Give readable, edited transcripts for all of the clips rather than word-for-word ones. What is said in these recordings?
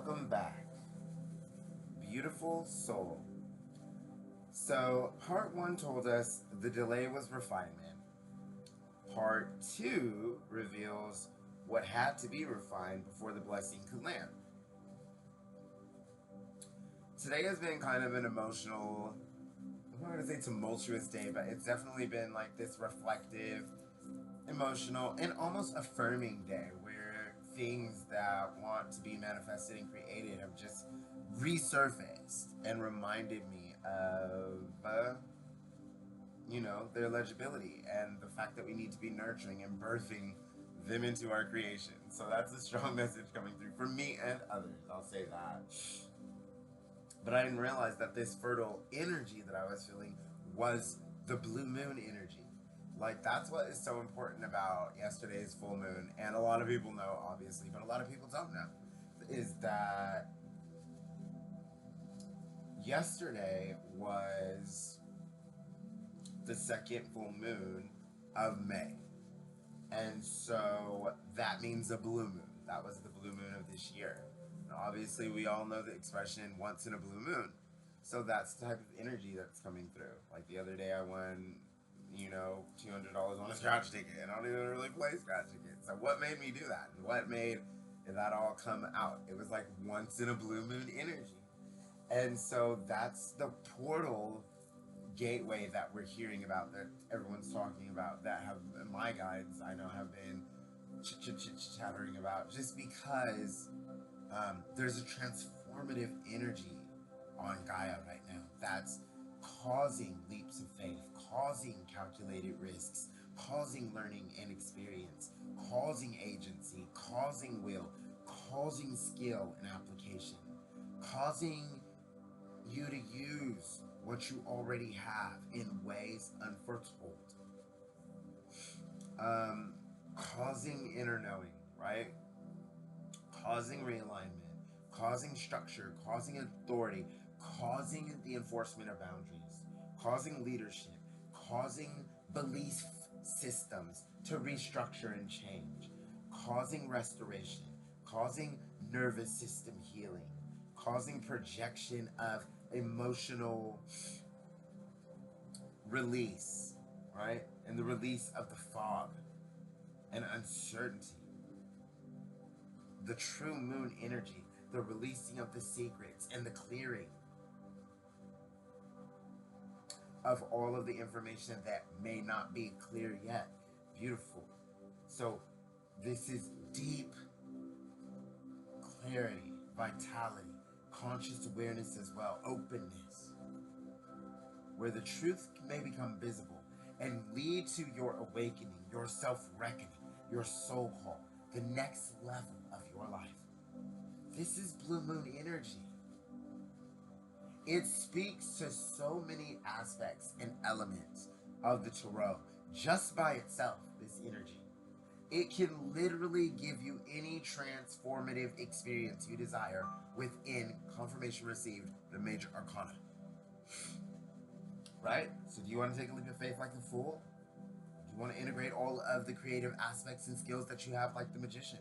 Welcome back, beautiful soul. So, part one told us the delay was refinement. Part two reveals what had to be refined before the blessing could land. Today has been kind of an emotional, I'm not going to say tumultuous day, but it's definitely been like this reflective, emotional, and almost affirming day where things that want to be manifested and created have just resurfaced and reminded me of, their legibility and the fact that we need to be nurturing and birthing them into our creation. So that's a strong message coming through for me and others. I'll say that. But I didn't realize that this fertile energy that I was feeling was the blue moon energy. Like, that's what is so important about yesterday's full moon. And a lot of people know, obviously, but a lot of people don't know, is that yesterday was the second full moon of May. And so that means a blue moon. That was the blue moon of this year. And obviously, we all know the expression once in a blue moon. So that's the type of energy that's coming through. Like the other day, I won, $200 on a scratch ticket. And I don't even really play scratch tickets. So what made me do that? And what made that all come out? It was like once in a blue moon energy. And so that's the portal gateway that we're hearing about, that everyone's talking about, that have my guides I know have been chattering about, just because there's a transformative energy on Gaia right now that's causing leaps of faith, causing calculated risks, causing learning and experience, causing agency, causing will, causing skill and application, causing you to use what you already have in ways unforetold, causing inner knowing, right? Causing realignment, causing structure, causing authority, causing the enforcement of boundaries, causing leadership, causing belief systems to restructure and change, causing restoration, causing nervous system healing, causing projection of emotional release, right? And the release of the fog and uncertainty. The true moon energy, the releasing of the secrets and the clearing of all of the information that may not be clear yet. Beautiful. So this is deep clarity, vitality, conscious awareness as well, openness, where the truth may become visible and lead to your awakening, your self-reckoning, your soul call, the next level of your life. This is blue moon energy. It speaks to so many aspects and elements of the tarot just by itself, this energy. It can literally give you any transformative experience you desire within confirmation received, the major arcana. Right? So do you want to take a leap of faith like the Fool? Do you want to integrate all of the creative aspects and skills that you have like the Magician?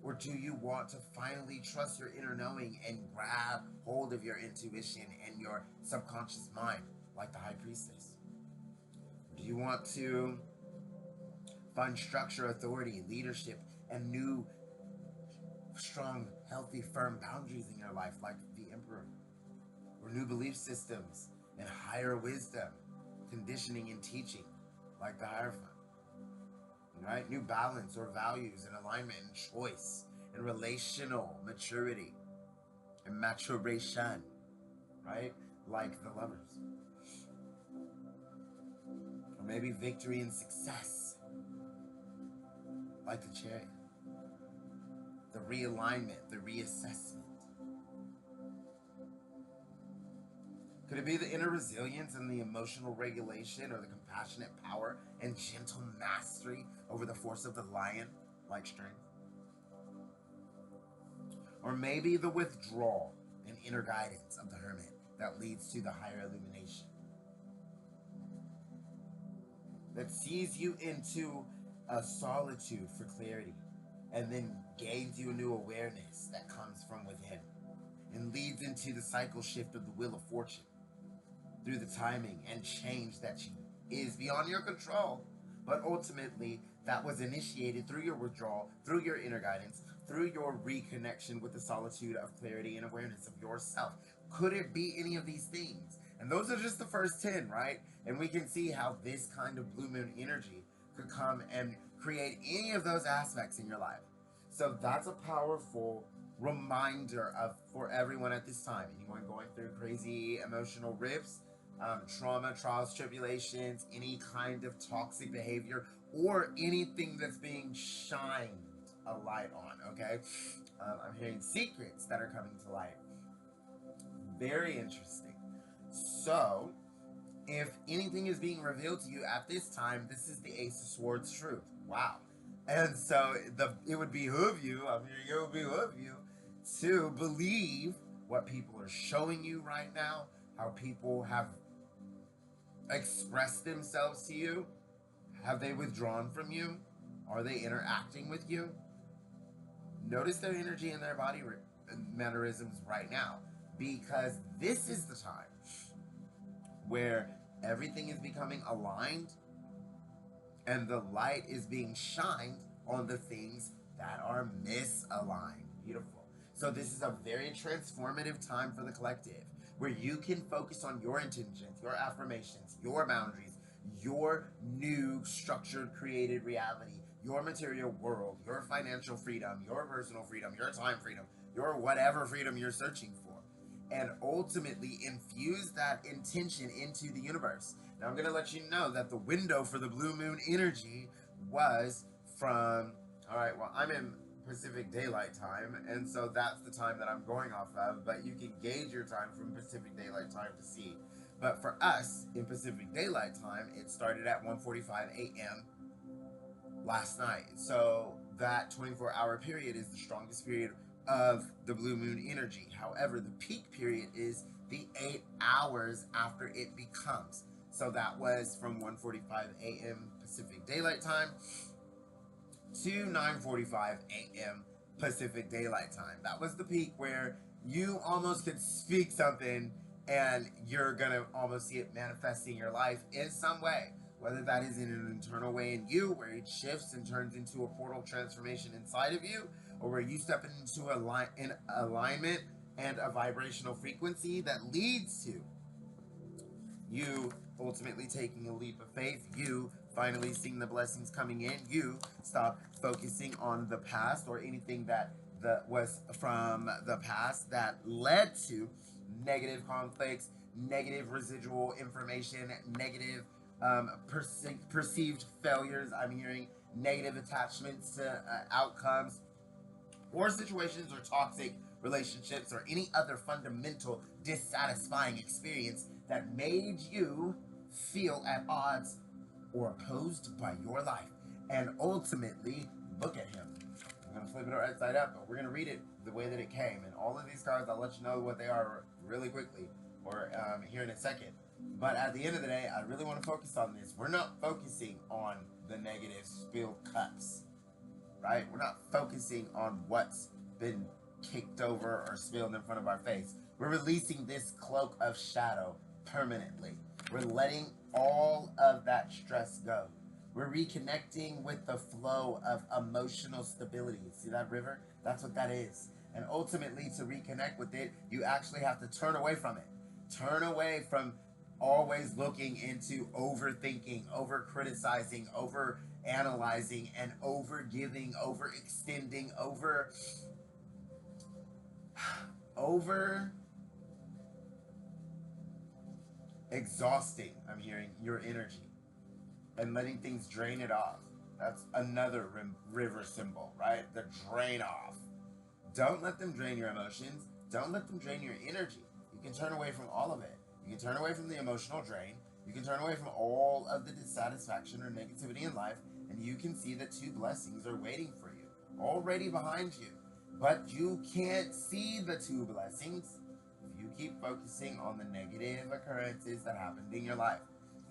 Or do you want to finally trust your inner knowing and grab hold of your intuition and your subconscious mind like the High Priestess? Do you want to find structure, authority, leadership, and new, strong, healthy, firm boundaries in your life like the Emperor? Or new belief systems and higher wisdom, conditioning and teaching like the Hierophant? Right? New balance or values and alignment and choice and relational maturity and maturation, right? Like the Lovers. Or maybe victory and success like the Chariot. The realignment, the reassessment. Could it be the inner resilience and the emotional regulation, or the compassionate power and gentle mastery over the force of the lion, like strength? Or maybe the withdrawal and inner guidance of the hermit that leads to the higher illumination, that sees you into a solitude for clarity and then gains you a new awareness that comes from within and leads into the cycle shift of the wheel of fortune through the timing and change that is beyond your control. But ultimately, that was initiated through your withdrawal, through your inner guidance, through your reconnection with the solitude of clarity and awareness of yourself. Could it be any of these things? And those are just the first 10, right? And we can see how this kind of blue moon energy could come and create any of those aspects in your life. So that's a powerful reminder of for everyone at this time. Anyone going through crazy emotional rifts, trauma, trials, tribulations, any kind of toxic behavior, or anything that's being shined a light on, okay? I'm hearing secrets that are coming to light. Very interesting. So, if anything is being revealed to you at this time, this is the Ace of Swords truth. Wow. And so it would behoove you, I'm hearing it would behoove you to believe what people are showing you right now, how people have expressed themselves to you. Have they withdrawn from you? Are they interacting with you? Notice their energy and their body mannerisms right now, because this is the time where everything is becoming aligned and the light is being shined on the things that are misaligned. Beautiful. So this is a very transformative time for the collective, where you can focus on your intentions, your affirmations, your boundaries, your new structured created reality, your material world, your financial freedom, your personal freedom, your time freedom, your whatever freedom you're searching for, and ultimately infuse that intention into the universe. Now I'm going to let you know that the window for the blue moon energy was from, all right, well, I'm in Pacific Daylight Time, and so that's the time that I'm going off of, but you can gauge your time from Pacific Daylight Time to see. But for us, in Pacific Daylight Time, it started at 1:45 a.m. last night. So that 24-hour period is the strongest period of the blue moon energy. However, the peak period is the 8 hours after it becomes. So that was from 1:45 a.m. Pacific Daylight Time to 9:45 a.m. Pacific Daylight Time. That was the peak where you almost could speak something and you're gonna almost see it manifesting in your life in some way. Whether that is in an internal way in you, where it shifts and turns into a portal transformation inside of you, or where you step into alignment and a vibrational frequency that leads to you ultimately taking a leap of faith, you finally seeing the blessings coming in, you stop focusing on the past or anything that was from the past that led to negative conflicts, negative residual information, negative perceived failures. I'm hearing negative attachments to outcomes or situations or toxic relationships or any other fundamental dissatisfying experience that made you feel at odds or opposed by your life. And ultimately, look at him. I'm going to flip it right side up, but we're going to read it the way that it came. And all of these cards, I'll let you know what they are really quickly or here in a second. But at the end of the day, I really want to focus on this. We're not focusing on the negative spilled cups, right? We're not focusing on what's been kicked over or spilled in front of our face. We're releasing this cloak of shadow permanently. We're letting all of that stress go. We're reconnecting with the flow of emotional stability. See that river? That's what that is. And ultimately, to reconnect with it, you actually have to turn away from it. Turn away from always looking into overthinking, over criticizing, over analyzing, and over giving, over extending, over exhausting. I'm hearing your energy and letting things drain it off. That's another river symbol, right? The drain off. Don't let them drain your emotions. Don't let them drain your energy. You can turn away from all of it. You can turn away from the emotional drain. You can turn away from all of the dissatisfaction or negativity in life, and you can see that 2 blessings are waiting for you, already behind you. But you can't see the 2 blessings if you keep focusing on the negative occurrences that happened in your life.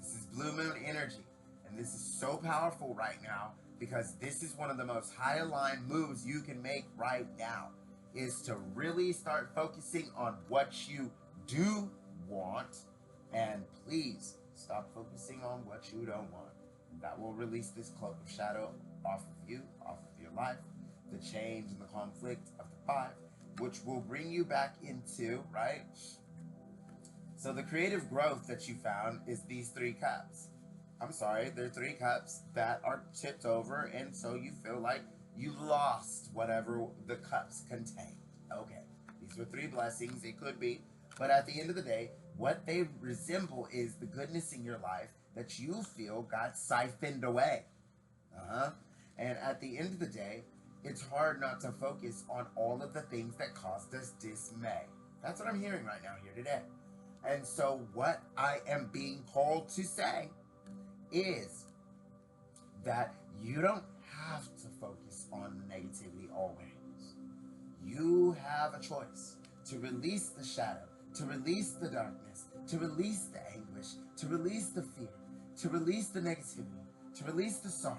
This is blue moon energy, and this is so powerful right now because this is one of the most high aligned moves you can make right now, is to really start focusing on what you do want, and please stop focusing on what you don't want. That will release this cloak of shadow off of you, off of your life, the change and the conflict of the 5, which will bring you back into, right? So the creative growth that you found is these 3 cups. I'm sorry, they're 3 cups that are tipped over, and so you feel like you lost whatever the cups contained. Okay, these were 3 blessings, it could be, but at the end of the day, what they resemble is the goodness in your life that you feel got siphoned away. And at the end of the day, it's hard not to focus on all of the things that caused us dismay. That's what I'm hearing right now here today. And so what I am being called to say is that you don't have to focus on the negativity always. You have a choice to release the shadow, to release the darkness, to release the anguish, to release the fear, to release the negativity, to release the sorrow,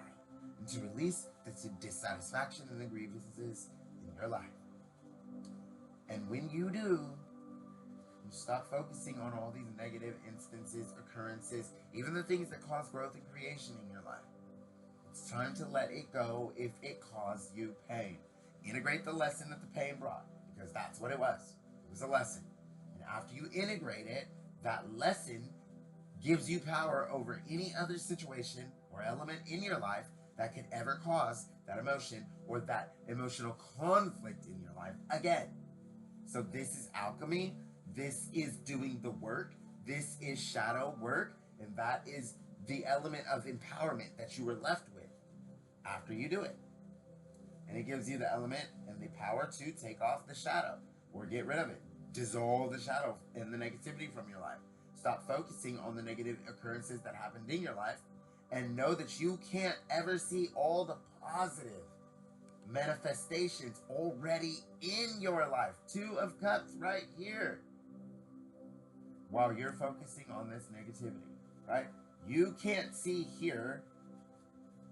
and to release the dissatisfaction and the grievances in your life. And when you do, you stop focusing on all these negative instances, occurrences, even the things that cause growth and creation in your life. It's time to let it go if it caused you pain. Integrate the lesson that the pain brought, because that's what it was. It was a lesson. And after you integrate it, that lesson gives you power over any other situation or element in your life that could ever cause that emotion or that emotional conflict in your life again. So this is alchemy. This is doing the work. This is shadow work. And that is the element of empowerment that you were left with after you do it. And it gives you the element and the power to take off the shadow or get rid of it. Dissolve the shadow and the negativity from your life. Stop focusing on the negative occurrences that happened in your life, and know that you can't ever see all the positive manifestations already in your life. 2 of Cups right here. While you're focusing on this negativity, right? You can't see here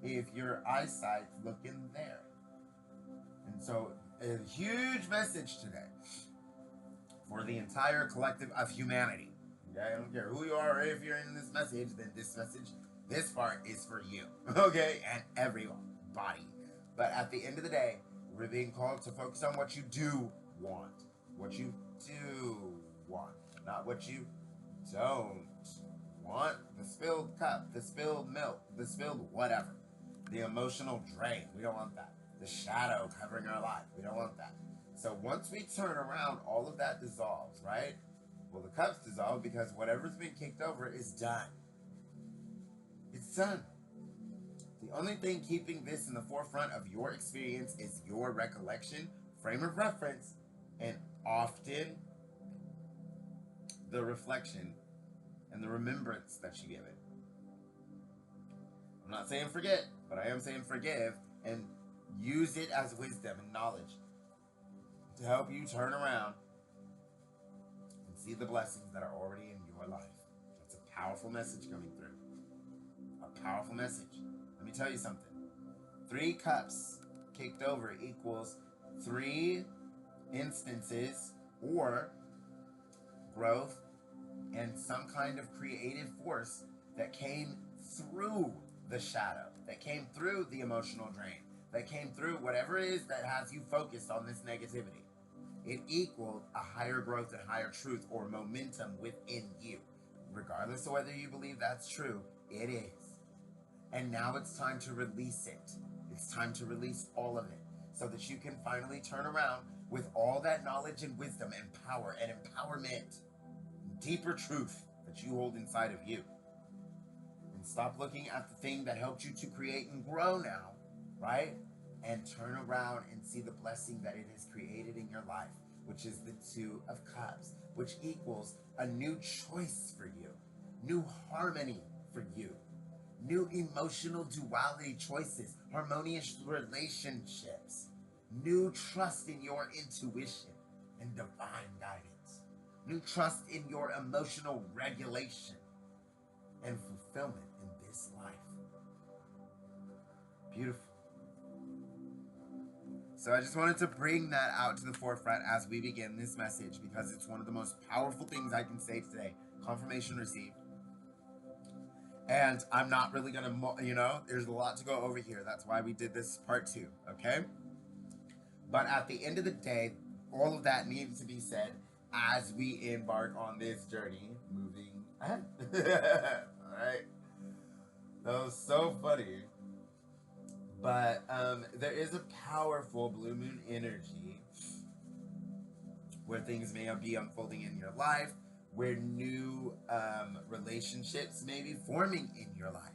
if your eyesight's looking there. And so a huge message today for the entire collective of humanity. Okay, I don't care who you are or if you're in this message, then this message, this part is for you. Okay, and everybody. But at the end of the day, we're being called to focus on what you do want. What you do want. Not what you don't want. The spilled cup, the spilled milk, the spilled whatever. The emotional drain. We don't want that. The shadow covering our life. We don't want that. So once we turn around, all of that dissolves, right? Well, the cups dissolve because whatever's been kicked over is done. It's done. The only thing keeping this in the forefront of your experience is your recollection, frame of reference, and often the reflection and the remembrance that you give it. I'm not saying forget, but I am saying forgive and use it as wisdom and knowledge to help you turn around and see the blessings that are already in your life. That's a powerful message coming through. A powerful message. Let me tell you something. 3 cups kicked over equals 3 instances or growth and some kind of creative force that came through the shadow, that came through the emotional drain, that came through whatever it is that has you focused on this negativity. It equaled a higher growth and higher truth or momentum within you. Regardless of whether you believe that's true, it is. And now it's time to release it. It's time to release all of it so that you can finally turn around with all that knowledge and wisdom and power and empowerment, deeper truth that you hold inside of you. And stop looking at the thing that helped you to create and grow now, right? And turn around and see the blessing that it has created in your life, which is the 2 of Cups, which equals a new choice for you, new harmony for you, new emotional duality choices, harmonious relationships, new trust in your intuition and divine guidance, new trust in your emotional regulation and fulfillment in this life. Beautiful. So I just wanted to bring that out to the forefront as we begin this message, because it's one of the most powerful things I can say today. Confirmation received. And I'm not really going to, there's a lot to go over here. That's why we did this part 2, okay? But at the end of the day, all of that needs to be said as we embark on this journey moving ahead. All right. That was so funny. But there is a powerful blue moon energy where things may be unfolding in your life, where new relationships may be forming in your life,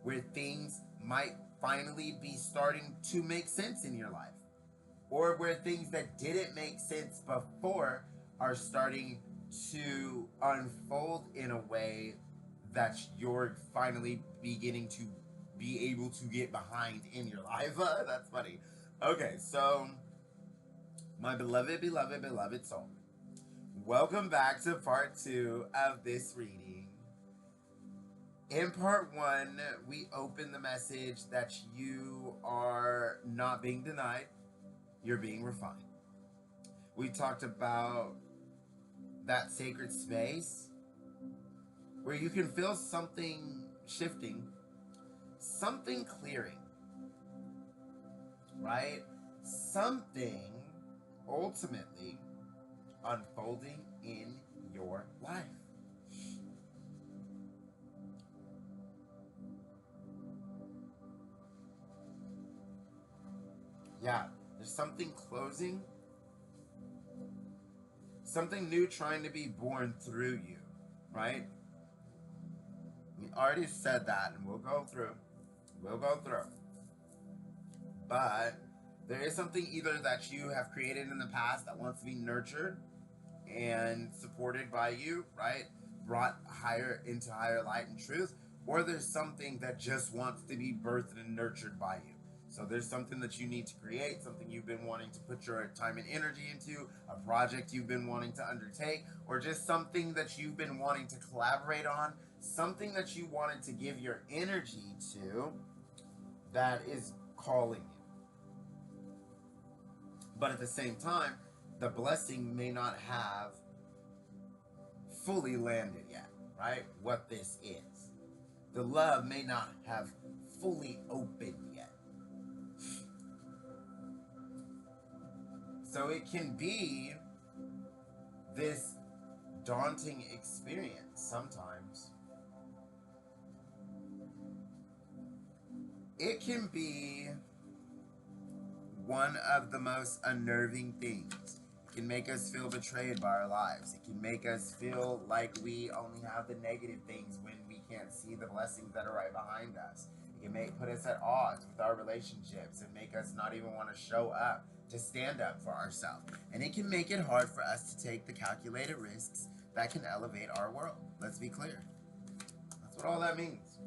where things might finally be starting to make sense in your life, or where things that didn't make sense before are starting to unfold in a way that you're finally beginning to be able to get behind in your life. That's funny. Okay, so my beloved, beloved, beloved soul, welcome back to part 2 of this reading. In part 1, we opened the message that you are not being denied, you're being refined. We talked about that sacred space where you can feel something shifting, something clearing, right? Something ultimately unfolding in your life. Yeah, there's something closing, something new trying to be born through you, right? We already said that, and we'll go through. But there is something either that you have created in the past that wants to be nurtured and supported by you, right? Brought into higher light and truth, or there's something that just wants to be birthed and nurtured by you. So there's something that you need to create, something you've been wanting to put your time and energy into, a project you've been wanting to undertake, or just something that you've been wanting to collaborate on, something that you wanted to give your energy to that is calling you. But at the same time, the blessing may not have fully landed yet, right? What this is. The love may not have fully opened yet. So it can be this daunting experience sometimes. It can be one of the most unnerving things. It can make us feel betrayed by our lives. It can make us feel like we only have the negative things when we can't see the blessings that are right behind us. It can put us at odds with our relationships and make us not even want to show up, to stand up for ourselves. And it can make it hard for us to take the calculated risks that can elevate our world. Let's be clear. That's what all that means.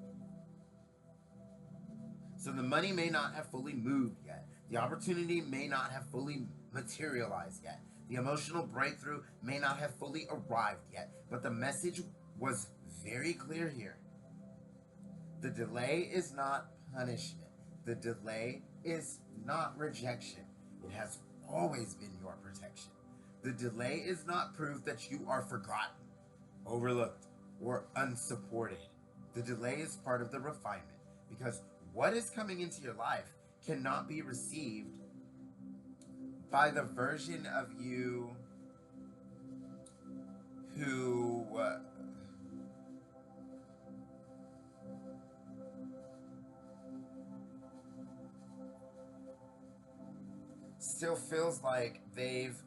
So the money may not have fully moved yet. The opportunity may not have fully materialized yet. The emotional breakthrough may not have fully arrived yet. But the message was very clear here. The delay is not punishment. The delay is not rejection. It has always been your protection. The delay is not proof that you are forgotten, overlooked, or unsupported. The delay is part of the refinement, because what is coming into your life cannot be received by the version of you who still feels like they've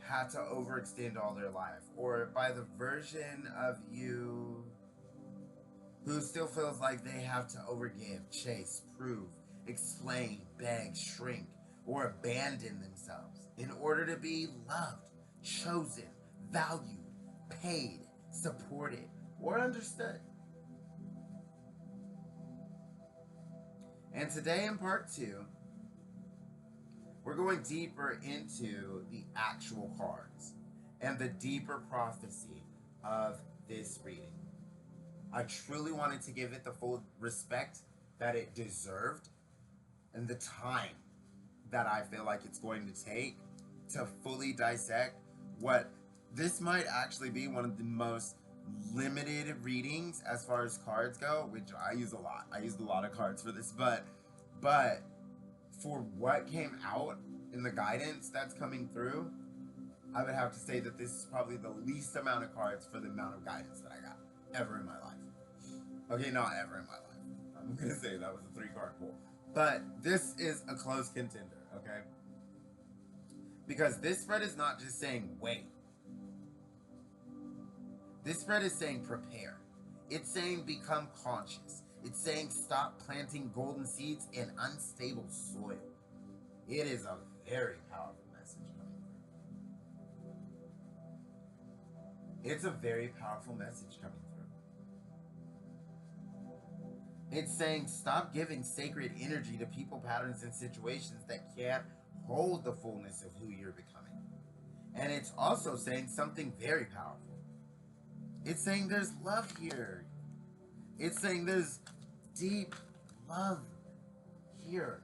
had to overextend all their life, or by the version of you who still feels like they have to overgive, chase, prove, explain, beg, shrink, or abandon themselves in order to be loved, chosen, valued, paid, supported, or understood. And today in part 2, we're going deeper into the actual cards and the deeper prophecy of this reading. I truly wanted to give it the full respect that it deserved and the time that I feel like it's going to take to fully dissect what this might actually be one of the most limited readings as far as cards go, which I use a lot. I used a lot of cards for this, but for what came out in the guidance that's coming through, I would have to say that this is probably the least amount of cards for the amount of guidance that I got ever in my life. Okay, not ever in my life. I'm gonna say that was a 3-card pull. But this is a close contender, okay? Because this spread is not just saying wait. This spread is saying prepare. It's saying become conscious. It's saying stop planting golden seeds in unstable soil. It is a very powerful message coming through. It's a very powerful message coming through. It's saying stop giving sacred energy to people, patterns, and situations that can't hold the fullness of who you're becoming. And it's also saying something very powerful. It's saying there's love here. It's saying there's deep love here.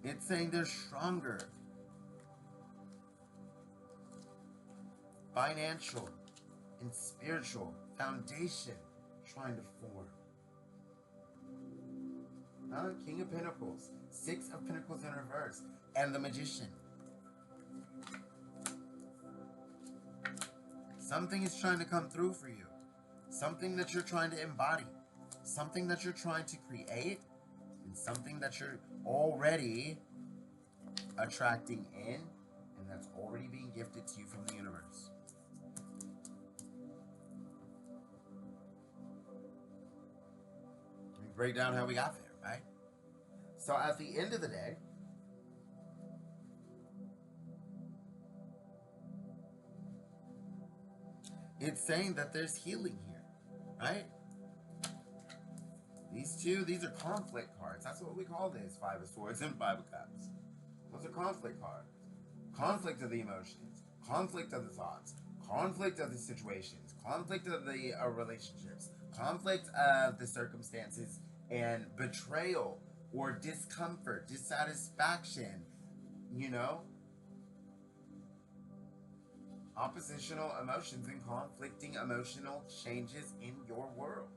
It's saying there's stronger financial and spiritual foundation trying to form. King of Pentacles, 6 of Pentacles in reverse, and the Magician. Something is trying to come through for you. Something that you're trying to embody. Something that you're trying to create. And something that you're already attracting in. And that's already being gifted to you from the universe. Let me break down how we got there, right? So at the end of the day, it's saying that there's healing here, right? These are conflict cards. That's what we call this. 5 of Swords and 5 of Cups. Those are conflict cards. Conflict of the emotions, conflict of the thoughts, conflict of the situations, conflict of the relationships, conflict of the circumstances, and betrayal or discomfort, dissatisfaction, you know? Oppositional emotions and conflicting emotional changes in your world.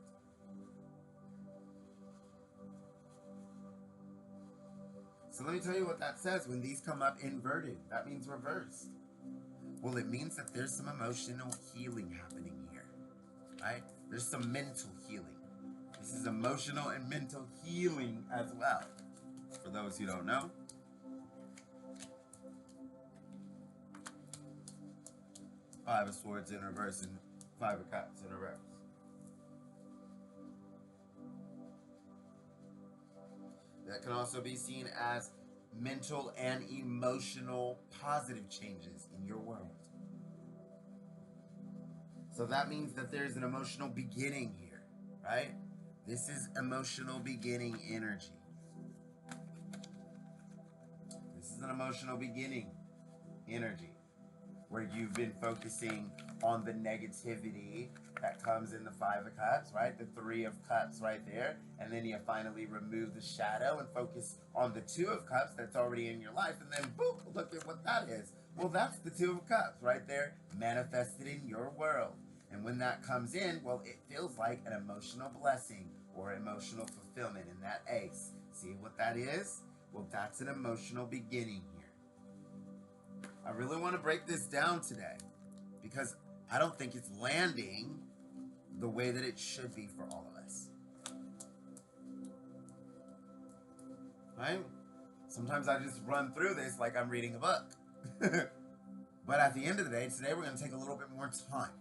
So let me tell you what that says when these come up inverted. That means reversed. Well, it means that there's some emotional healing happening here, right? There's some mental healing. This is emotional and mental healing as well. For those who don't know. Five of Swords in reverse and 5 of Cups in reverse. That can also be seen as mental and emotional positive changes in your world. So that means that there's an emotional beginning here, right? This is emotional beginning energy. This is an emotional beginning energy where you've been focusing on the negativity that comes in the 5 of Cups, right? The 3 of Cups right there. And then you finally remove the shadow and focus on the 2 of Cups that's already in your life. And then, boop, look at what that is. Well, that's the 2 of Cups right there, manifested in your world. And when that comes in, well, it feels like an emotional blessing or emotional fulfillment in that ace. See what that is? Well, that's an emotional beginning here. I really want to break this down today because I don't think it's landing the way that it should be for all of us. Right? Sometimes I just run through this like I'm reading a book. But at the end of the day, today we're going to take a little bit more time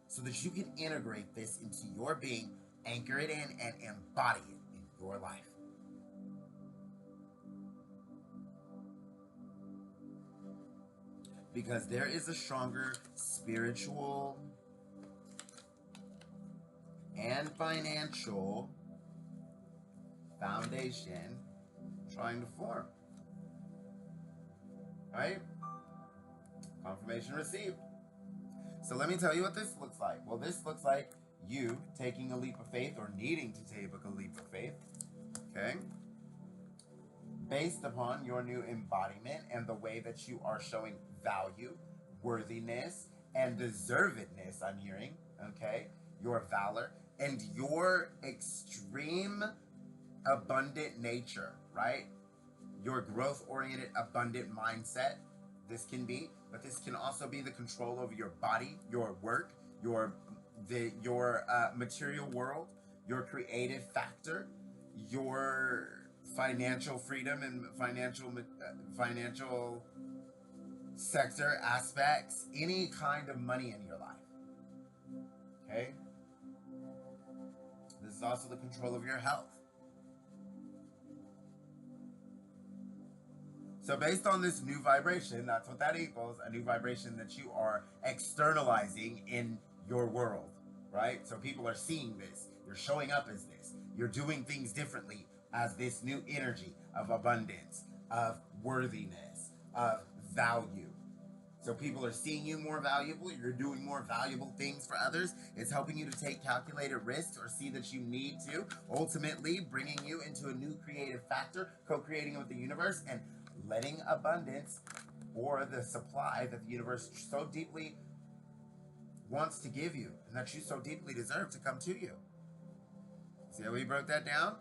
so that you can integrate this into your being, anchor it in, and embody it in your life. Because there is a stronger spiritual and financial foundation trying to form. right? Confirmation received. So let me tell you what this looks like. Well, this looks like you taking a leap of faith or needing to take a leap of faith, okay? Based upon your new embodiment and the way that you are showing value, worthiness, and deservedness, I'm hearing, okay? Your valor and your extreme abundant nature, right? Your growth-oriented, abundant mindset. This can be, but this can also be the control over your body, your work, your material world, your creative factor, your financial freedom and financial sector aspects, any kind of money in your life. Okay? This is also the control of your health. So based on this new vibration, that's what that equals, a new vibration that you are externalizing in your world, right? So people are seeing this. You're showing up as this. You're doing things differently as this new energy of abundance, of worthiness, of value. So people are seeing you more valuable. You're doing more valuable things for others. It's helping you to take calculated risks or see that you need to, ultimately bringing you into a new creative factor, co-creating with the universe and letting abundance or the supply that the universe so deeply wants to give you and that you so deeply deserve to come to you. See how we broke that down?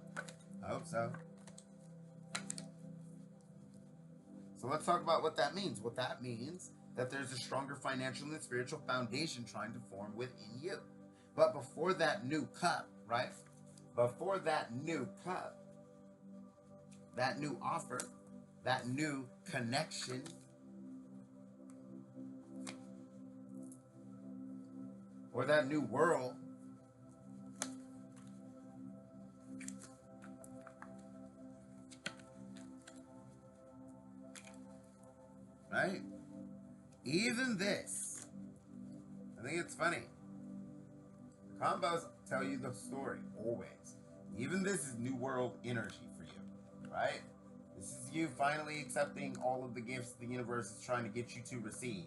I hope so. So let's talk about what that means. What that means that there's a stronger financial and spiritual foundation trying to form within you. But before that new cup, right? Before that new cup, that new offer, that new connection, or that new world, right? Even this, I think it's funny. Combos tell you the story, always. Even this is new world energy for you, right? This is you finally accepting all of the gifts the universe is trying to get you to receive.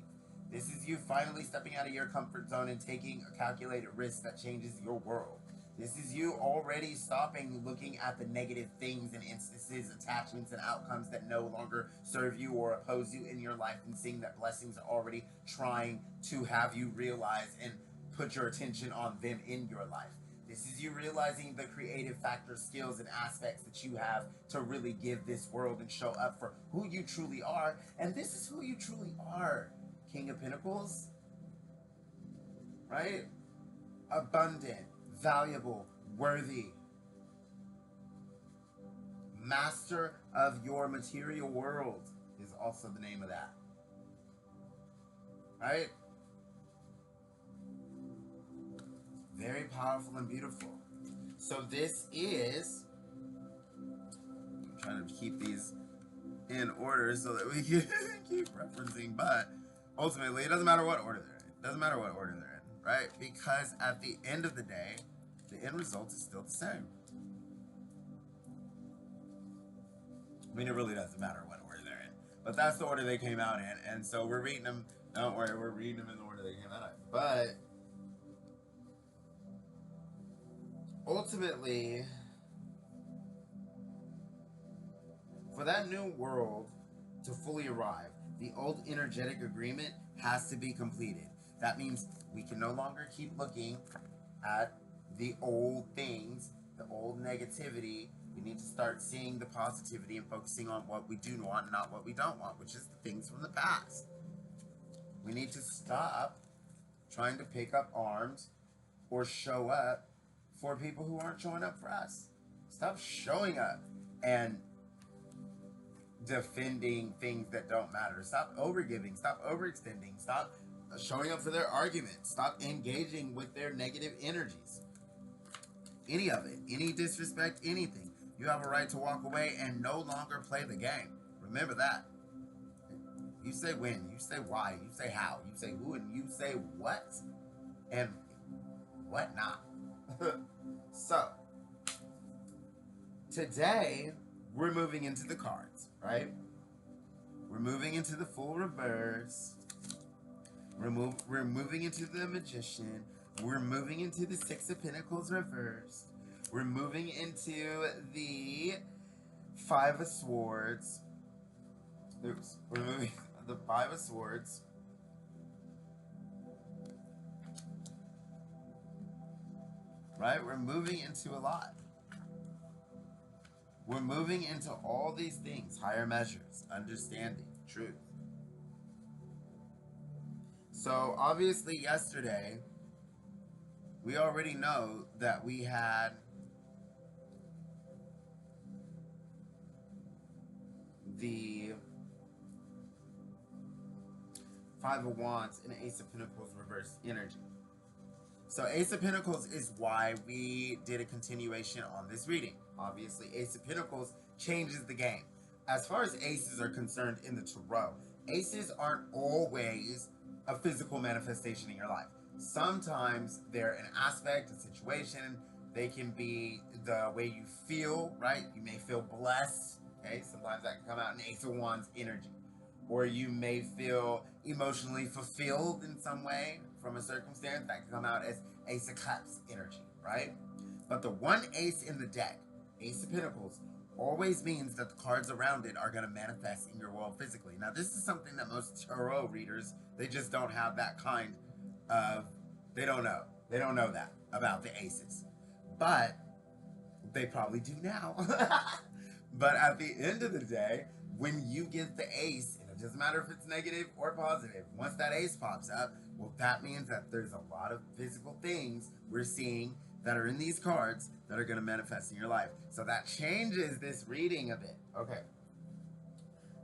This is you finally stepping out of your comfort zone and taking a calculated risk that changes your world. This is you already stopping looking at the negative things and instances, attachments, and outcomes that no longer serve you or oppose you in your life and seeing that blessings are already trying to have you realize and put your attention on them in your life. This is you realizing the creative factor, skills, and aspects that you have to really give this world and show up for who you truly are. And this is who you truly are, King of Pentacles, right? Abundant, valuable, worthy, master of your material world is also the name of that, right? Very powerful and beautiful. So this is, I'm trying to keep these in order so that we can keep referencing, but ultimately it doesn't matter what order they're in. It doesn't matter what order they're in, right? Because at the end of the day, the end result is still the same. I mean, it really doesn't matter what order they're in, but that's the order they came out in, and so we're reading them. Don't worry, we're reading them in the order they came out in. But ultimately, for that new world to fully arrive, the old energetic agreement has to be completed. That means we can no longer keep looking at the old things, the old negativity. We need to start seeing the positivity and focusing on what we do want and not what we don't want, which is the things from the past. We need to stop trying to pick up arms or show up for people who aren't showing up for us. Stop showing up and defending things that don't matter. Stop overgiving. Stop overextending. Stop showing up for their arguments. Stop engaging with their negative energies. Any of it. Any disrespect, anything. You have a right to walk away and no longer play the game. Remember that. You say when. You say why. You say how. You say who. And you say what. And what not. So, today, we're moving into the cards, right? We're moving into the Fool reverse. We're moving into the Magician. We're moving into the Six of Pentacles reversed. We're moving into the Five of Swords. Oops. We're moving the Five of Swords. Right? We're moving into a lot. We're moving into all these things. Higher measures, understanding, truth. So obviously yesterday, we already know that we had the Five of Wands and Ace of Pentacles reverse energy. So Ace of Pentacles is why we did a continuation on this reading. Obviously, Ace of Pentacles changes the game. As far as aces are concerned in the tarot, aces aren't always a physical manifestation in your life. Sometimes they're an aspect, a situation. They can be the way you feel, right? You may feel blessed, okay? Sometimes that can come out in Ace of Wands energy. Or you may feel emotionally fulfilled in some way from a circumstance that can come out as Ace of Cups energy, right? But the one ace in the deck, Ace of Pentacles, always means that the cards around it are going to manifest in your world physically. Now, this is something that most tarot readers, they just don't have that kind of, they don't know. They don't know that about the aces. But they probably do now. But at the end of the day, when you get the ace, and it doesn't matter if it's negative or positive, once that ace pops up, well, that means that there's a lot of physical things we're seeing that are in these cards that are going to manifest in your life. So that changes this reading a bit. Okay.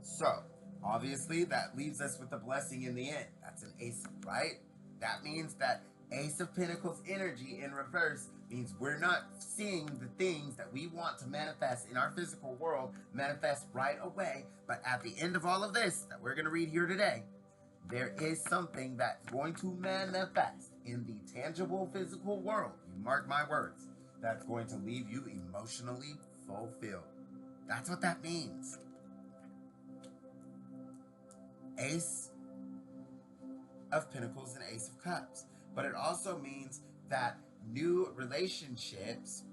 So, obviously, that leaves us with a blessing in the end. That's an ace, right? That means that Ace of Pentacles energy in reverse means we're not seeing the things that we want to manifest in our physical world manifest right away. But at the end of all of this that we're going to read here today, there is something that's going to manifest in the tangible physical world. You mark my words. That's going to leave you emotionally fulfilled. That's what that means. Ace of Pentacles and Ace of Cups. But it also means that new relationships,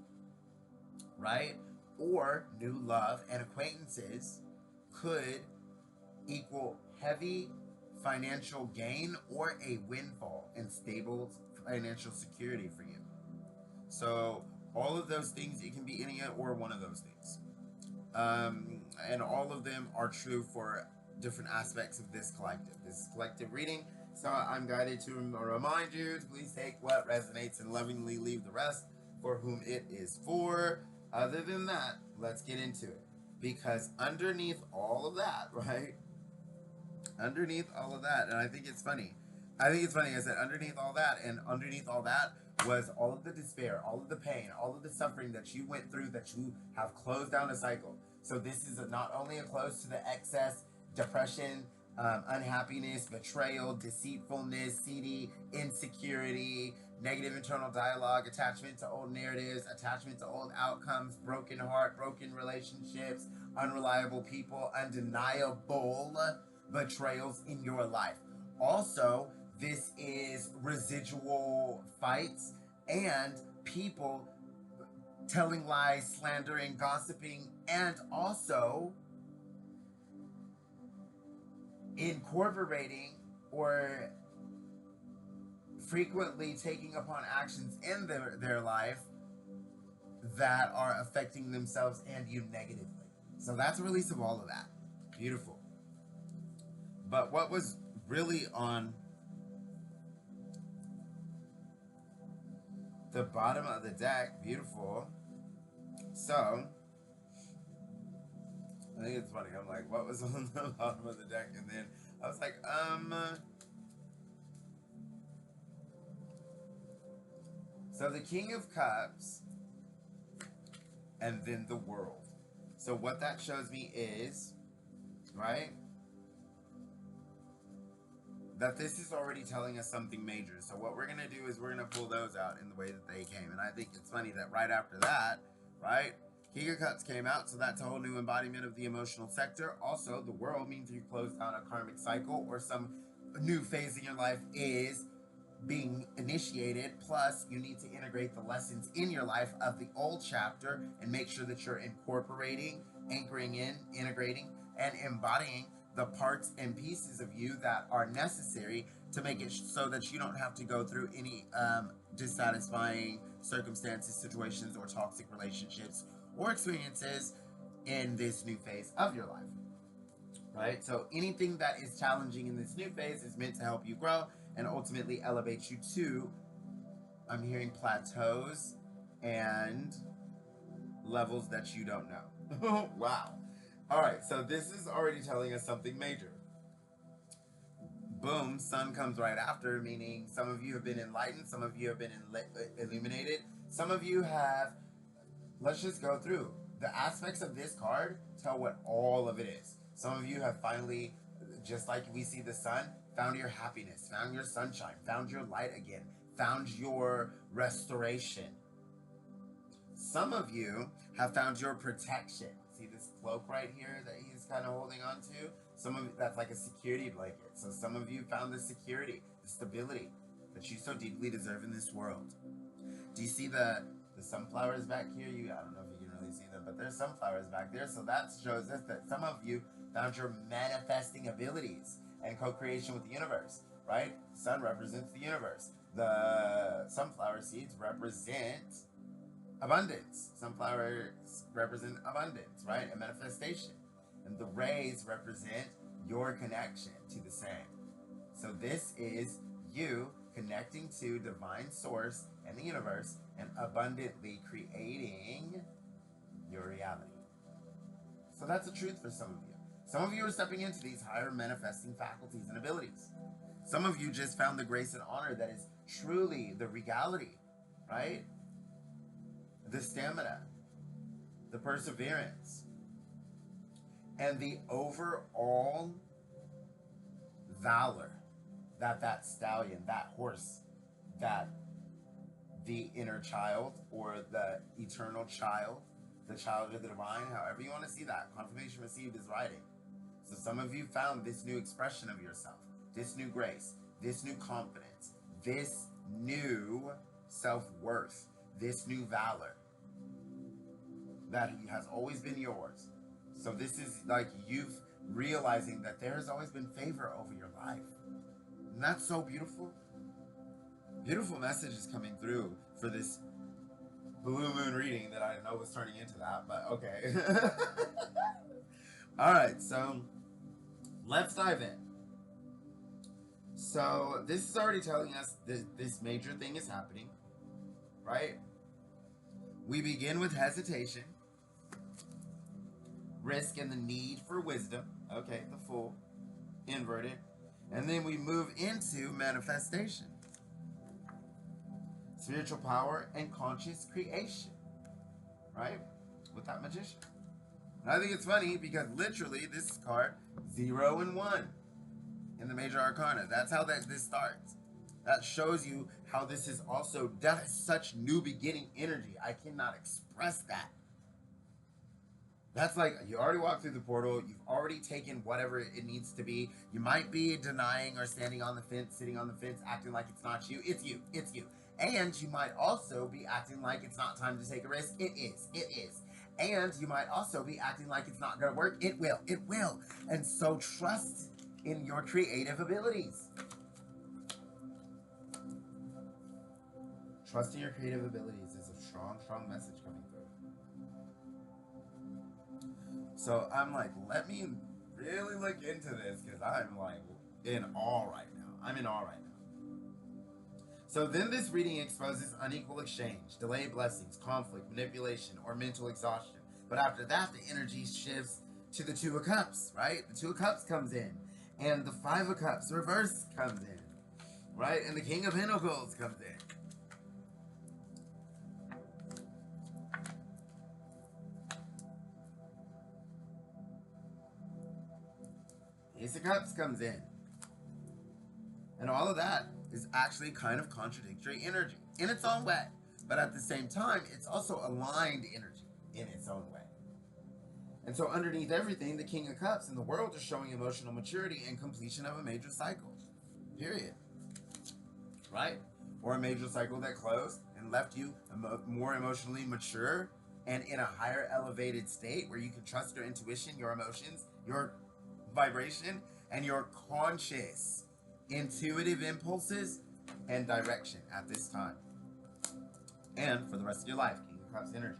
right, or new love and acquaintances could equal heavy financial gain or a windfall and stable financial security for you. So all of those things, it can be any or one of those things. And all of them are true for different aspects of this collective reading. So I'm guided to remind you to please take what resonates and lovingly leave the rest for whom it is for. Other than that, let's get into it. Because underneath all of that, right? Underneath all of that, and I think it's funny. I said underneath all that, and underneath all that was all of the despair, all of the pain, all of the suffering that you went through, that you have closed down a cycle. So this is not only a close to the excess, depression, unhappiness, betrayal, deceitfulness, seedy, insecurity, negative internal dialogue, attachment to old narratives, attachment to old outcomes, broken heart, broken relationships, unreliable people, undeniable betrayals in your life. Also, this is residual fights and people telling lies, slandering, gossiping, and also incorporating or frequently taking upon actions in their life that are affecting themselves and you negatively. So that's a release of all of that. Beautiful. But what was really on the bottom of the deck, beautiful. So, I think it's funny. I'm like, what was on the bottom of the deck? And then I was like, so the King of Cups and then the World. So what that shows me is, right, that this is already telling us something major. So what we're going to do is we're going to pull those out in the way that they came. And I think it's funny that right after that, right, King of Cups came out, so that's a whole new embodiment of the emotional sector. Also, the World means you close down a karmic cycle or some new phase in your life is being initiated. Plus, you need to integrate the lessons in your life of the old chapter and make sure that you're incorporating, anchoring in, integrating, and embodying the parts and pieces of you that are necessary to make it so that you don't have to go through any dissatisfying circumstances, situations, or toxic relationships or experiences in this new phase of your life. Right? So anything that is challenging in this new phase is meant to help you grow and ultimately elevate you to, I'm hearing, plateaus and levels that you don't know. Wow. All right, so this is already telling us something major. Boom, sun comes right after, meaning some of you have been enlightened, some of you have been illuminated, some of you have, let's just go through. The aspects of this card tell what all of it is. Some of you have finally, just like we see the sun, found your happiness, found your sunshine, found your light again, found your restoration. Some of you have found your protection. See this cloak right here that he's kind of holding on to? Some of you, that's like a security blanket. So some of you found the security, the stability that you so deeply deserve in this world. Do you see the sunflowers back here? I don't know if you can really see them, but there's sunflowers back there. So that shows us that some of you found your manifesting abilities and co-creation with the universe, right? Sun represents the universe. The sunflower seeds represent abundance. Sunflowers represent abundance, right? And manifestation. And the rays represent your connection to the same. So this is you connecting to divine source and the universe and abundantly creating your reality. So that's the truth for some of you. Some of you are stepping into these higher manifesting faculties and abilities. Some of you just found the grace and honor that is truly the regality, right? The stamina, the perseverance, and the overall valor that stallion, that horse, that the inner child or the eternal child, the child of the divine, however you want to see that, confirmation received is writing. So some of you found this new expression of yourself, this new grace, this new confidence, this new self-worth, this new valor that has always been yours. So this is like you realizing that there has always been favor over your life. And that's so beautiful. Beautiful messages coming through for this blue moon reading that I know was turning into that, but okay. All right, so let's dive in. So this is already telling us that this major thing is happening, right? We begin with hesitation, risk, and the need for wisdom. Okay, the Fool, inverted. And then we move into manifestation, spiritual power, and conscious creation, right? With that Magician. And I think it's funny because literally this card, 0 and 1 in the major arcana. That's how this starts. That shows you how this is also such new beginning energy. I cannot express that. That's like, you already walked through the portal. You've already taken whatever it needs to be. You might be denying or standing on the fence, sitting on the fence, acting like it's not you. It's you. It's you. And you might also be acting like it's not time to take a risk. It is. It is. And you might also be acting like it's not going to work. It will. It will. And so trust in your creative abilities. Trust in your creative abilities is a strong, strong message coming through. So I'm like, let me really look into this because I'm like in awe right now. I'm in awe right now. So then this reading exposes unequal exchange, delayed blessings, conflict, manipulation, or mental exhaustion. But after that, the energy shifts to the Two of Cups, right? The Two of Cups comes in. And the Five of Cups reverse comes in, right? And the King of Pentacles comes in. Ace of Cups comes in. And all of that is actually kind of contradictory energy in its own way. But at the same time, it's also aligned energy. in its own way. And so underneath everything, the King of Cups and the world is showing emotional maturity and completion of a major cycle. Period. Right? Or a major cycle that closed and left you more emotionally mature and in a higher elevated state where you can trust your intuition, your emotions, your vibration, and your conscious intuitive impulses and direction at this time. And for the rest of your life, King of Cups energy.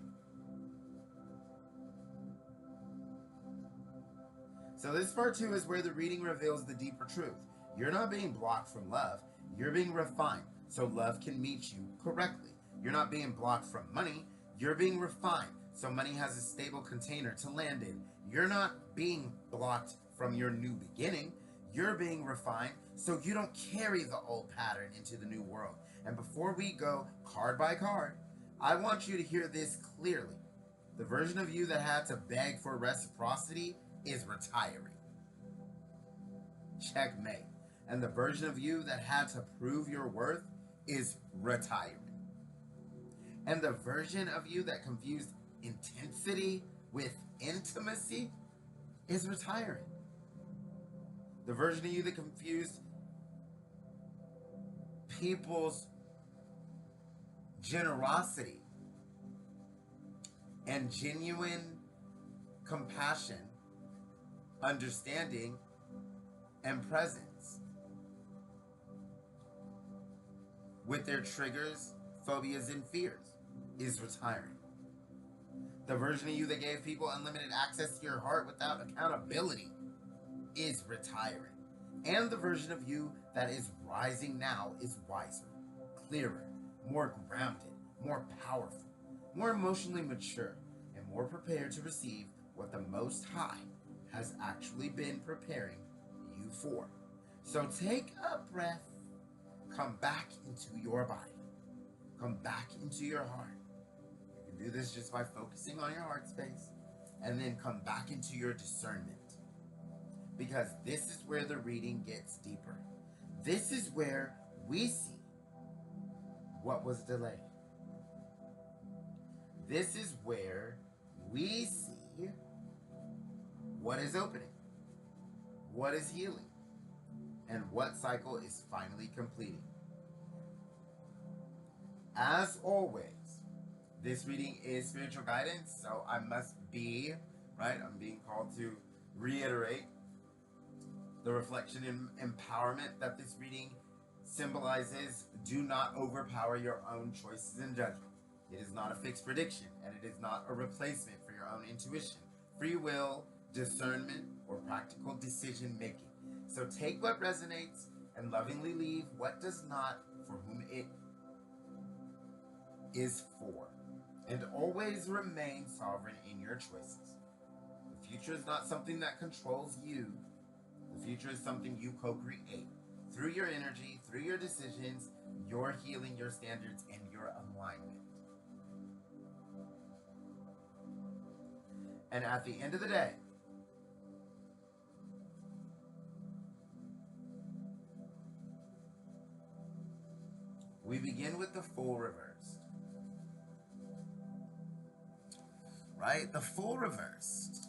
So this part 2 is where the reading reveals the deeper truth. You're not being blocked from love. You're being refined so love can meet you correctly. You're not being blocked from money. You're being refined so money has a stable container to land in. You're not being blocked from your new beginning. You're being refined so you don't carry the old pattern into the new world. And before we go card by card, I want you to hear this clearly. The version of you that had to beg for reciprocity is retiring. Checkmate. And the version of you that had to prove your worth is retiring. And the version of you that confused intensity with intimacy is retiring. The version of you that confused people's generosity and genuine compassion, understanding, and presence with their triggers, phobias, and fears is retiring. The version of you that gave people unlimited access to your heart without accountability is retiring. And the version of you that is rising now is wiser, clearer, more grounded, more powerful, more emotionally mature, and more prepared to receive what the Most High has actually been preparing you for. So take a breath, come back into your body, come back into your heart. You can do this just by focusing on your heart space, and then come back into your discernment. Because this is where the reading gets deeper. This is where we see what was delayed. This is where we see what is opening, what is healing, and what cycle is finally completing. As always, this reading is spiritual guidance, so I must be, right? I'm being called to reiterate the reflection and empowerment that this reading symbolizes. Do not overpower your own choices and judgment. It is not a fixed prediction, and it is not a replacement for your own intuition, free will, discernment, or practical decision making. So take what resonates and lovingly leave what does not, for whom it is for. And always remain sovereign in your choices. The future is not something that controls you. The future is something you co-create through your energy, through your decisions, your healing, your standards, and your alignment. And at the end of the day, we begin with the Fool reversed. Right? The Fool reversed.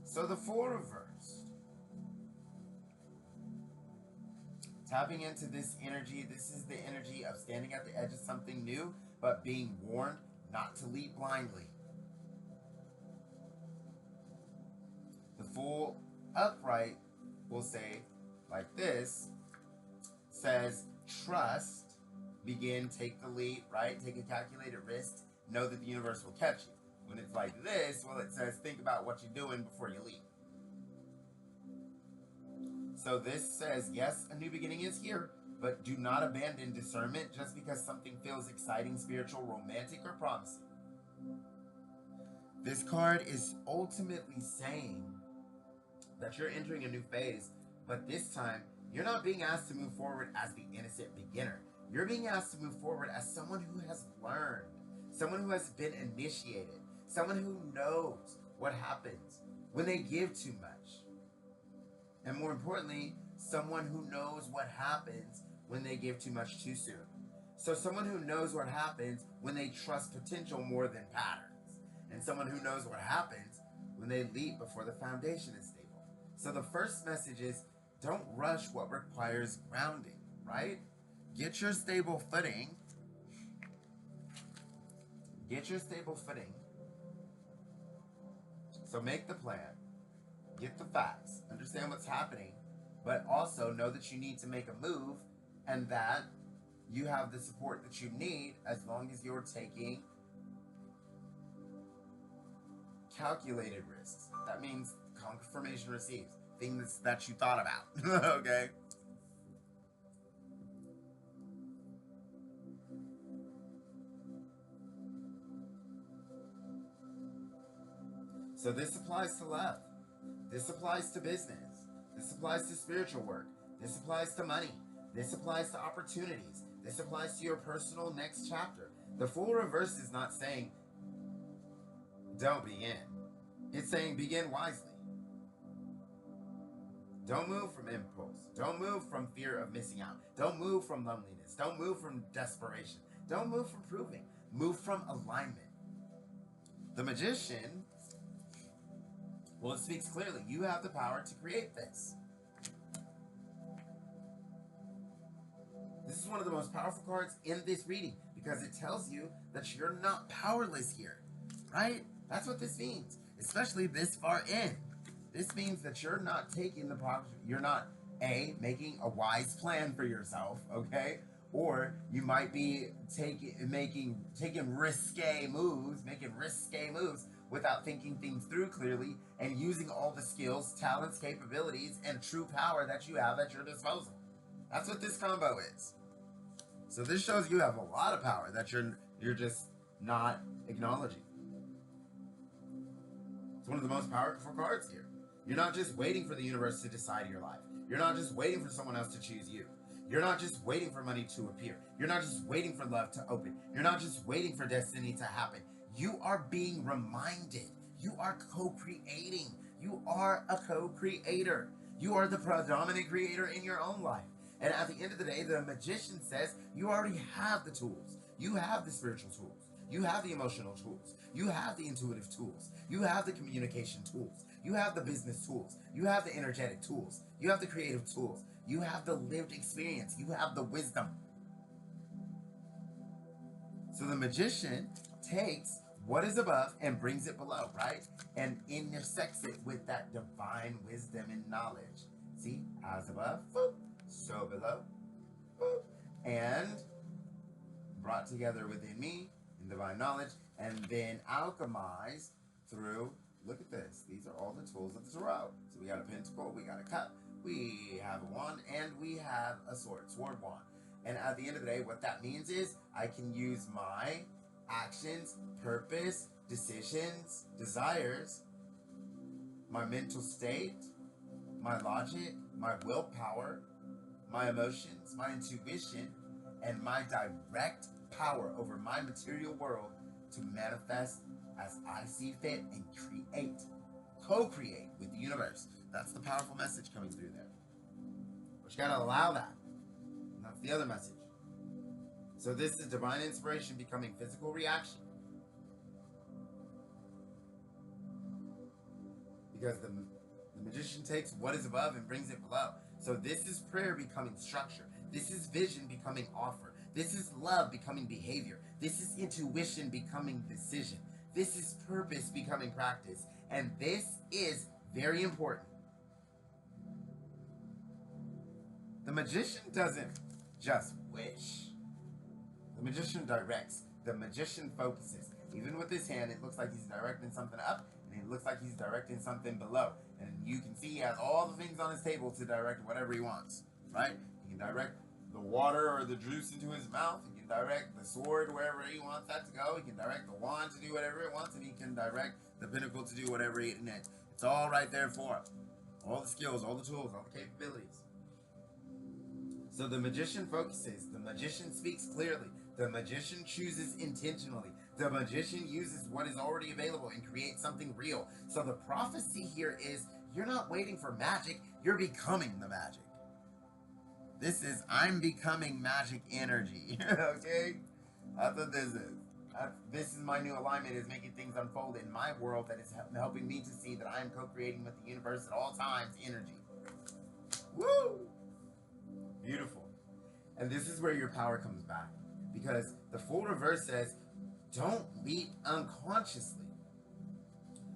So the Fool reversed. Tapping into this energy, this is the energy of standing at the edge of something new, but being warned not to leap blindly. The Fool upright will say, like this, says, trust, begin, take the leap, right? Take a calculated risk, know that the universe will catch you. When it's like this, well, it says, think about what you're doing before you leap. So this says, yes, a new beginning is here, but do not abandon discernment just because something feels exciting, spiritual, romantic, or promising. This card is ultimately saying that you're entering a new phase, but this time, you're not being asked to move forward as the innocent beginner. You're being asked to move forward as someone who has learned, someone who has been initiated, someone who knows what happens when they give too much. And more importantly, someone who knows what happens when they give too much too soon. So someone who knows what happens when they trust potential more than patterns. And someone who knows what happens when they leap before the foundation is stable. So the first message is, don't rush what requires grounding, right? Get your stable footing. Get your stable footing. So make the plan. Get the facts. Understand what's happening. But also know that you need to make a move and that you have the support that you need as long as you're taking calculated risks. That means confirmation received. Things that you thought about. Okay? So this applies to love. This applies to business. This applies to spiritual work. This applies to money. This applies to opportunities. This applies to your personal next chapter. The Fool reverse is not saying don't begin. It's saying begin wisely. Don't move from impulse. Don't move from fear of missing out. Don't move from loneliness. Don't move from desperation. Don't move from proving. Move from alignment. The Magician, well, it speaks clearly. You have the power to create this. This is one of the most powerful cards in this reading because it tells you that you're not powerless here, right? That's what this means, especially this far in. This means that you're not taking the power. You're not, A, making a wise plan for yourself, okay? Or you might be taking risque moves, making risque moves without thinking things through clearly and using all the skills, talents, capabilities, and true power that you have at your disposal. That's what this combo is. So this shows you have a lot of power that you're just not acknowledging. It's one of the most powerful cards here. You're not just waiting for the universe to decide your life. You're not just waiting for someone else to choose you. You're not just waiting for money to appear. You're not just waiting for love to open. You're not just waiting for destiny to happen. You are being reminded. You are co-creating. You are a co-creator. You are the predominant creator in your own life. And at the end of the day, the Magician says you already have the tools. You have the spiritual tools. You have the emotional tools. You have the intuitive tools. You have the communication tools. You have the business tools. You have the energetic tools. You have the creative tools. You have the lived experience. You have the wisdom. So the Magician takes what is above and brings it below, right? And intersects it with that divine wisdom and knowledge. See, as above, boop, so below, boop, and brought together within me in divine knowledge, and then alchemized through, look at this, these are all the tools of the tarot. So we got a pentacle, we got a cup, we have a wand, and we have a sword wand. And at the end of the day, what that means is I can use my actions, purpose, decisions, desires, my mental state, my logic, my willpower, my emotions, my intuition, and my direct power over my material world to manifest as I see fit and create, co-create with the universe. That's the powerful message coming through there. But you gotta allow that. And that's the other message. So this is divine inspiration becoming physical reaction. Because the Magician takes what is above and brings it below. So this is prayer becoming structure. This is vision becoming offer. This is love becoming behavior. This is intuition becoming decision. This is purpose becoming practice. And this is very important. The Magician doesn't just wish. The Magician directs. The Magician focuses. Even with his hand, it looks like he's directing something up, and it looks like he's directing something below. And you can see he has all the things on his table to direct whatever he wants, right? He can direct the water or the juice into his mouth. He can direct the sword wherever he wants that to go. He can direct the wand to do whatever it wants, and he can direct the pinnacle to do whatever it needs. It's all right there for him. All the skills, all the tools, all the capabilities. So the Magician focuses. The Magician speaks clearly. The Magician chooses intentionally. The Magician uses what is already available and creates something real. So the prophecy here is you're not waiting for magic, you're becoming the magic. This is I'm becoming magic energy. Okay? That's what this is. This is my new alignment, is making things unfold in my world that is helping me to see that I am co-creating with the universe at all times energy. Woo! Beautiful. And this is where your power comes back. Because the Fool reverse says, don't leap unconsciously.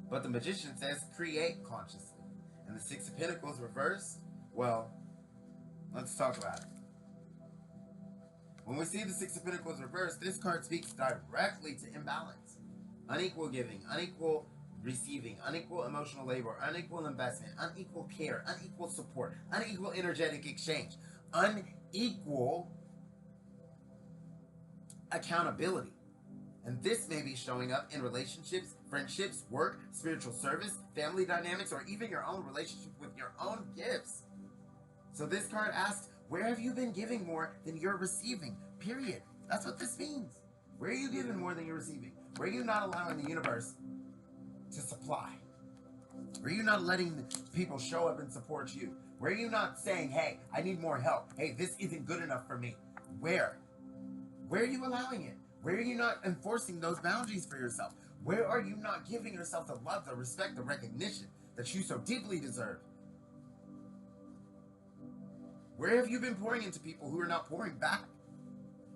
But the Magician says, create consciously. And the Six of Pentacles reverse, well, let's talk about it. When we see the Six of Pentacles reversed, this card speaks directly to imbalance. Unequal giving, unequal receiving, unequal emotional labor, unequal investment, unequal care, unequal support, unequal energetic exchange, unequal accountability. And this may be showing up in relationships, friendships, work, spiritual service, family dynamics, or even your own relationship with your own gifts. So this card asks, where have you been giving more than you're receiving? Period. That's what this means. Where are you giving more than you're receiving? Where are you not allowing the universe to supply? Where are you not letting people show up and support you? Where are you not saying, hey, I need more help? Hey, this isn't good enough for me. Where? Where are you allowing it? Where are you not enforcing those boundaries for yourself? Where are you not giving yourself the love, the respect, the recognition that you so deeply deserve? Where have you been pouring into people who are not pouring back?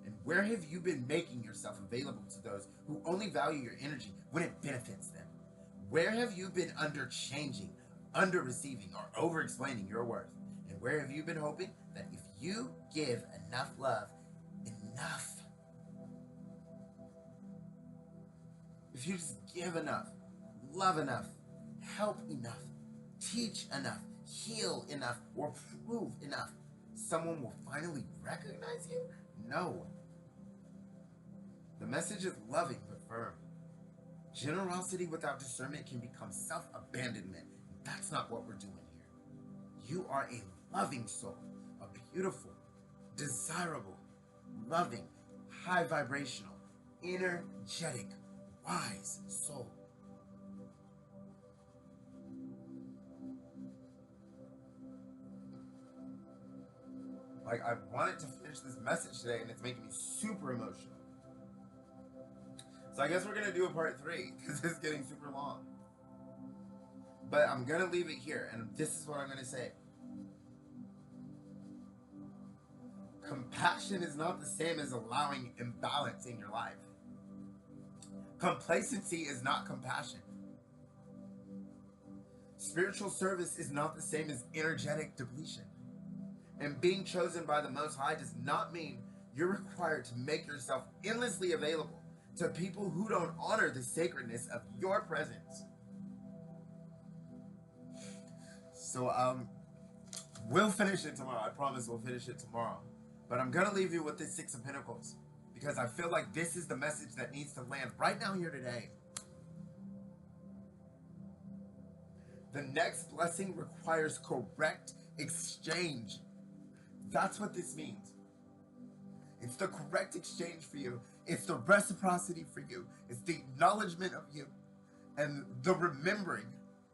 And where have you been making yourself available to those who only value your energy when it benefits them? Where have you been underchanging, under-receiving, or over-explaining your worth? And where have you been hoping that if you give enough love, if you just give enough, love enough, help enough, teach enough, heal enough, or prove enough, someone will finally recognize you? No. The message is loving but firm. Generosity without discernment can become self-abandonment. That's not what we're doing here. You are a loving soul, a beautiful, desirable, loving, high vibrational, energetic, wise soul. Like, I wanted to finish this message today and it's making me super emotional. So I guess we're going to do a part 3 because it's getting super long. But I'm going to leave it here, and this is what I'm going to say. Compassion is not the same as allowing imbalance in your life. Complacency is not compassion. Spiritual service is not the same as energetic depletion. And being chosen by the Most High does not mean you're required to make yourself endlessly available to people who don't honor the sacredness of your presence. So, we'll finish it tomorrow. I promise we'll finish it tomorrow. But I'm going to leave you with this Six of Pentacles, because I feel like this is the message that needs to land right now here today. The next blessing requires correct exchange. That's what this means. It's the correct exchange for you. It's the reciprocity for you. It's the acknowledgement of you. And the remembering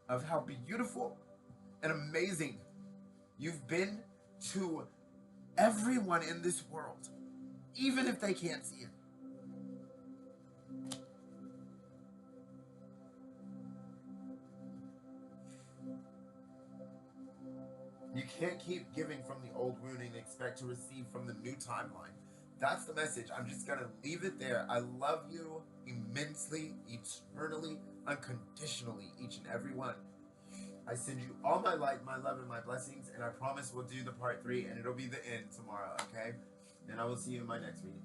of how beautiful and amazing you've been to everyone in this world, even if they can't see it. You can't keep giving from the old wound and expect to receive from the new timeline. That's the message. I'm just going to leave it there. I love you immensely, eternally, unconditionally, each and every one. I send you all my light, my love, and my blessings, and I promise we'll do the part 3, and it'll be the end tomorrow, okay? And I will see you in my next reading.